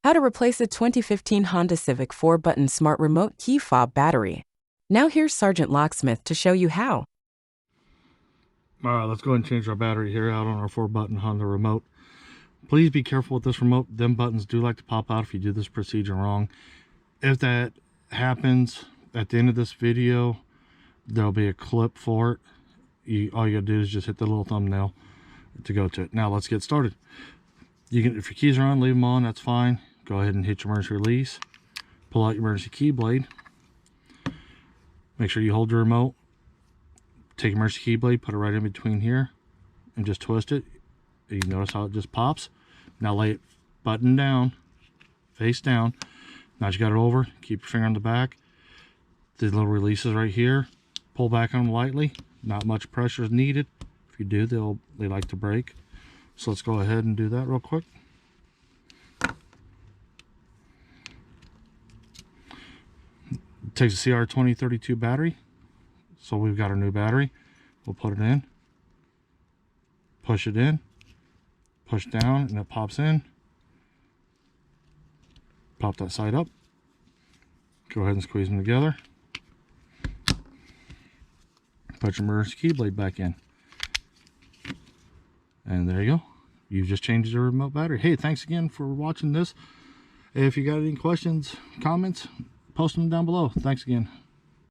How to replace a 2015 Honda Civic 4-button smart remote key fob battery. Now here's SgtLocksmith to show you how. Alright, let's go ahead and change our battery here out on our 4-button Honda remote. Please be careful with this remote. Them buttons do like to pop out if you do this procedure wrong. If that happens, at the end of this video, there'll be a clip for it. All you gotta do is just hit the little thumbnail to go to it. Now let's get started. You can, if your keys are on, leave them on, that's fine. Go ahead and hit your emergency release. Pull out your emergency key blade. Make sure you hold your remote. Take your emergency key blade, put it right in between here, and just twist it. You notice how it just pops. Now lay it button down, face down. Now that you got it over, keep your finger on the back. These little releases right here, pull back on them lightly. Not much pressure is needed. If you do, they like to break. So let's go ahead and do that real quick. It takes a CR2032 battery. So we've got our new battery. We'll put it in. Push it in. Push down and it pops in. Pop that side up. Go ahead and squeeze them together. Put your emergency key blade back in. And there you go. You've just changed your remote battery. Hey, thanks again for watching this. If you got any questions, comments, post them down below. Thanks again.